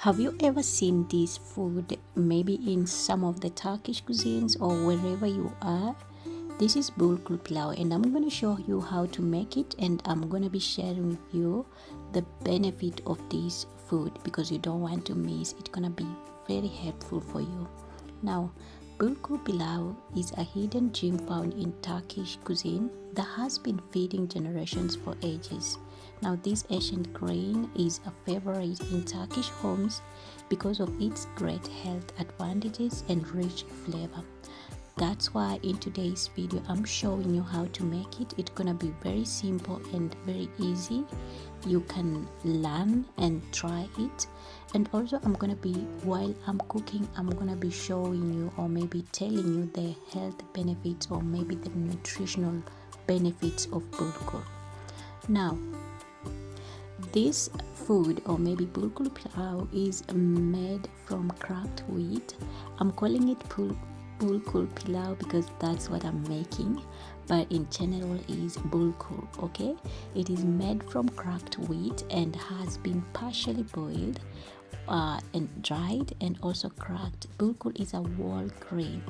Have you ever seen this food maybe in some of the Turkish cuisines or wherever you are? This is bulgur pilau and I'm going to show you how to make it, and I'm going to be sharing with you the benefit of this food because you don't want to miss. It's going to be very helpful for you. Now, bulgur pilau is a hidden gem found in Turkish cuisine that has been feeding generations for ages. Now, this ancient grain is a favorite in Turkish homes because of its great health advantages and rich flavor. That's why in today's video I'm showing you how to make it. It's gonna be very simple and very easy. You can learn and try it. And also while I'm cooking, I'm gonna be showing you or maybe telling you the health benefits or maybe the nutritional benefits of bulgur. Now, this food or maybe bulgur pilau is made from cracked wheat. I'm calling it bulgur pilau because that's what I'm making, but in general is bulgur. Okay, it is made from cracked wheat and has been partially boiled and dried and also cracked. Bulgur is a whole grain.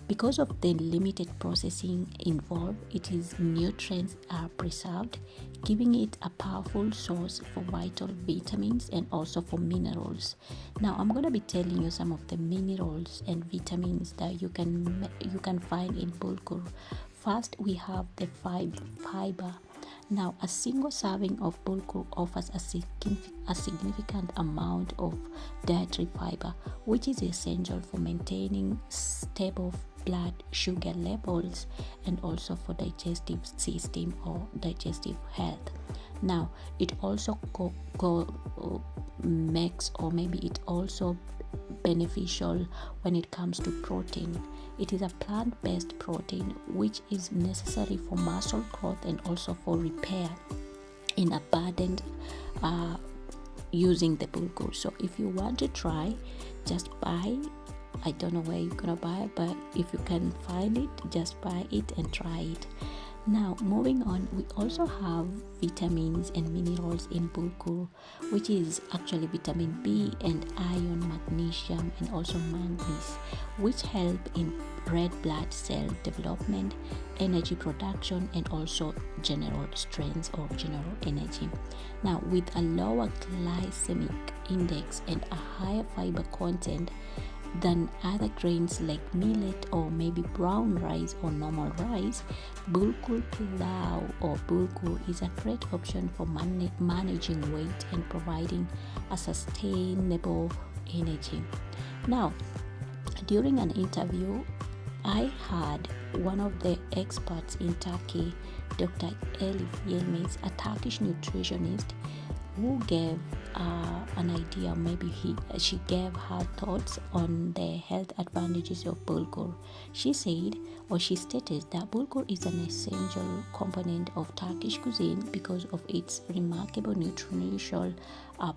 Because of the limited processing involved, its nutrients are preserved, giving it a powerful source for vital vitamins and also for minerals. Now, I'm going to be telling you some of the minerals and vitamins that you can find in bulgur. First, we have the fiber. Now, a single serving of bulgur offers a significant amount of dietary fiber, which is essential for maintaining stable blood sugar levels and also for digestive system or digestive health. Now, it also makes or maybe it also beneficial when it comes to protein. It is a plant-based protein which is necessary for muscle growth and also for repair in abundant using the bulgur. So if you want to try, just buy. I don't know where you're gonna buy it, but if you can find it, just buy it and try it. Now, moving on, we also have vitamins and minerals in bulgur, which is actually vitamin B and iron, magnesium, and also manganese, which help in red blood cell development, energy production, and also general strength or general energy. Now, with a lower glycemic index and a higher fiber content than other grains like millet or maybe brown rice or normal rice, bulgur pilau or bulgur is a great option for managing weight and providing a sustainable energy. Now, during an interview, I had one of the experts in Turkey, Dr. Elif Yilmaz, a Turkish nutritionist, who gave an idea, maybe she gave her thoughts on the health advantages of bulgur. She stated that bulgur is an essential component of Turkish cuisine because of its remarkable nutritional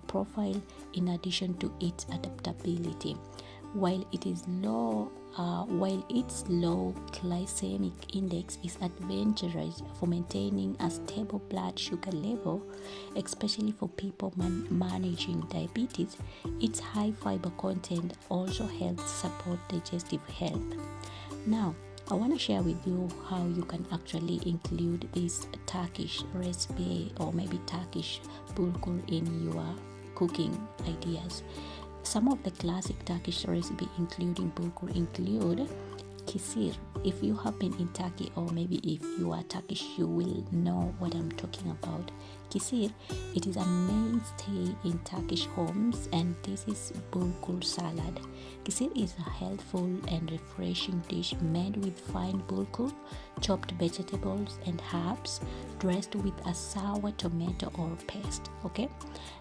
profile in addition to its adaptability. While its low glycemic index is advantageous for maintaining a stable blood sugar level, especially for people managing diabetes, its high fiber content also helps support digestive health. Now, I want to share with you how you can actually include this Turkish recipe or maybe Turkish bulgur in your cooking ideas. Some of the classic Turkish recipes including bulgur include kisir. If you have been in Turkey or maybe if you are Turkish, you will know what I'm talking about. Kisir, it is a mainstay in Turkish homes, and this is bulgur salad. Kisir is a healthful and refreshing dish made with fine bulgur, chopped vegetables and herbs, dressed with a sour tomato or paste. Okay.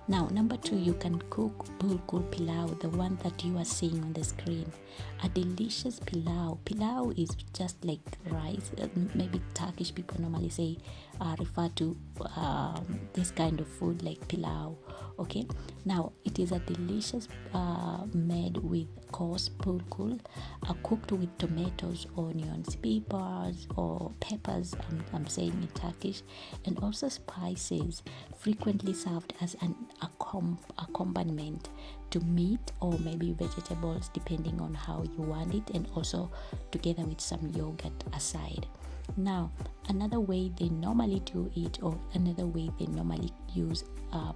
Now, number 2, you can cook bulgur pilau, the one that you are seeing on the screen. A delicious pilau. Pilau is just like rice. Maybe Turkish people normally refer to this kind of food like pilau. Okay, now it is a delicious made with coarse bulgur, cooked with tomatoes, onions, peppers, I'm saying in Turkish, and also spices, frequently served as an accompaniment. to meat or maybe vegetables depending on how you want it, and also together with some yogurt aside. Now, another way they normally do it, or another way they normally use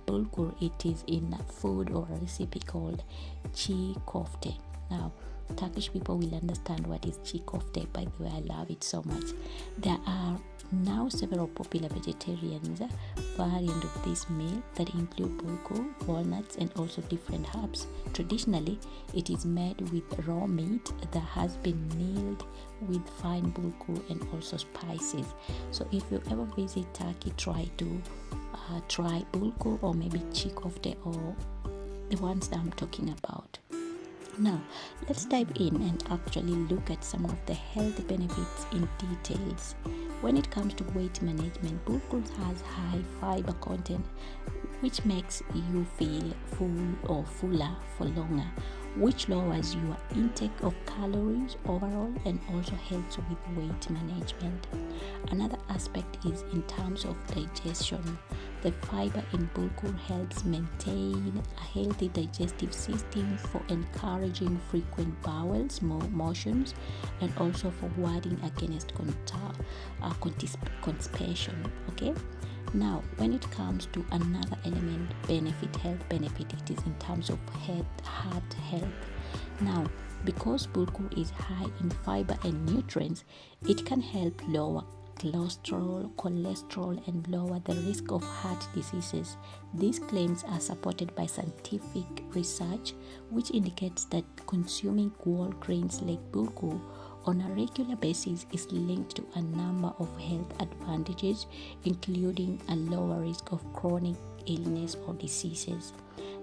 bulgur, it is in a food or a recipe called çiğ köfte. Now, Turkish people will understand what is çiğ köfte. By the way, I love it so much. There are now several popular vegetarian variants of this meal that include bulgur, walnuts, and also different herbs. Traditionally, it is made with raw meat that has been kneaded with fine bulgur and also spices. So if you ever visit Turkey, try to try bulgur or maybe çiğ köfte or the ones that I'm talking about. Now, let's dive in and actually look at some of the health benefits in details. When it comes to weight management, bulgur has high fiber content, which makes you feel full or fuller for longer, which lowers your intake of calories overall and also helps with weight management. Another aspect is in terms of digestion. The fiber in bulgur helps maintain a healthy digestive system for encouraging frequent bowels motions and also for warding against constipation. Okay. Now, when it comes to another element, health benefit, it is in terms of heart health. Now, because bulgur is high in fiber and nutrients, it can help lower cholesterol, and lower the risk of heart diseases. These claims are supported by scientific research, which indicates that consuming whole grains like bulgur on a regular basis is linked to a number of health advantages, including a lower risk of chronic illness or diseases.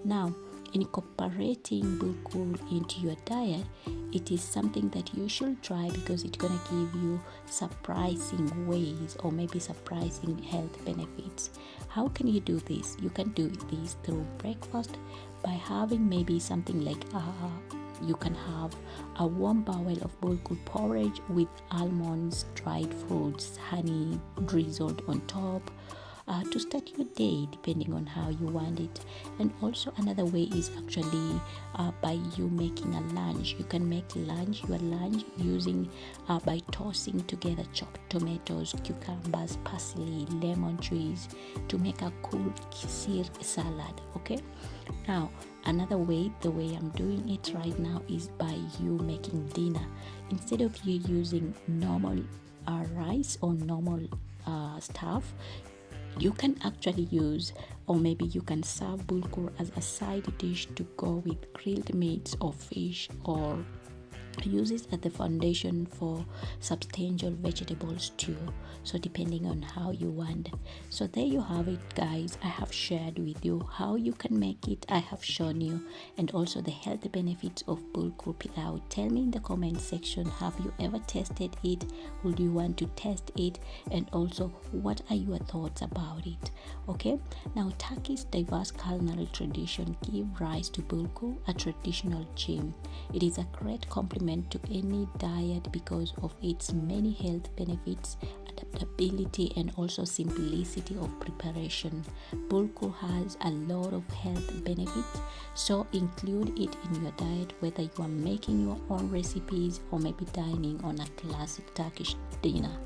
Now, incorporating bulgur into your diet, it is something that you should try because it's going to give you surprising ways or maybe surprising health benefits. How can you do this? You can do this through breakfast by having maybe something like you can have a warm bowl of bulgur porridge with almonds, dried fruits, honey drizzled on top, to start your day depending on how you want it. And also another way is actually by you making a lunch. You can make your lunch using by tossing together chopped tomatoes, cucumbers, parsley, lemon trees to make a cool kisir salad. Okay. Now, another way, the way I'm doing it right now, is by you making dinner. Instead of you using normal rice or normal stuff, you can actually use, or maybe you can serve bulgur as a side dish to go with grilled meats or fish, or use it as the foundation for substantial vegetable stew. So depending on how you want. So there you have it, guys. I have shared with you how you can make it. I have shown you, and also the health benefits of bulgur pilau. Tell me in the comment section, have you ever tested it? Would you want to test it? And also, what are your thoughts about it? Okay. Now, Turkey's diverse culinary tradition give rise to bulgur, a traditional gem. It is a great complement to any diet because of its many health benefits, adaptability, and also simplicity of preparation. Bulgur has a lot of health benefits, so include it in your diet whether you are making your own recipes or maybe dining on a classic Turkish dinner.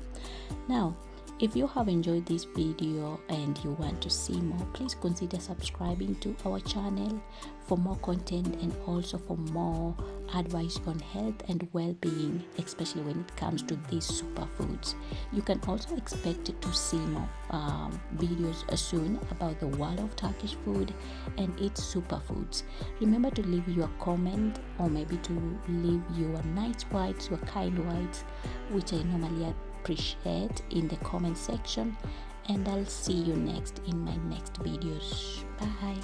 Now, if you have enjoyed this video and you want to see more, please consider subscribing to our channel for more content and also for more advice on health and well-being, especially when it comes to these superfoods. You can also expect to see more videos soon about the world of Turkish food and its superfoods. Remember to leave your comment or maybe to leave your nice words, your kind words, which I normally appreciate, in the comment section, and I'll see you next in my next videos. Bye.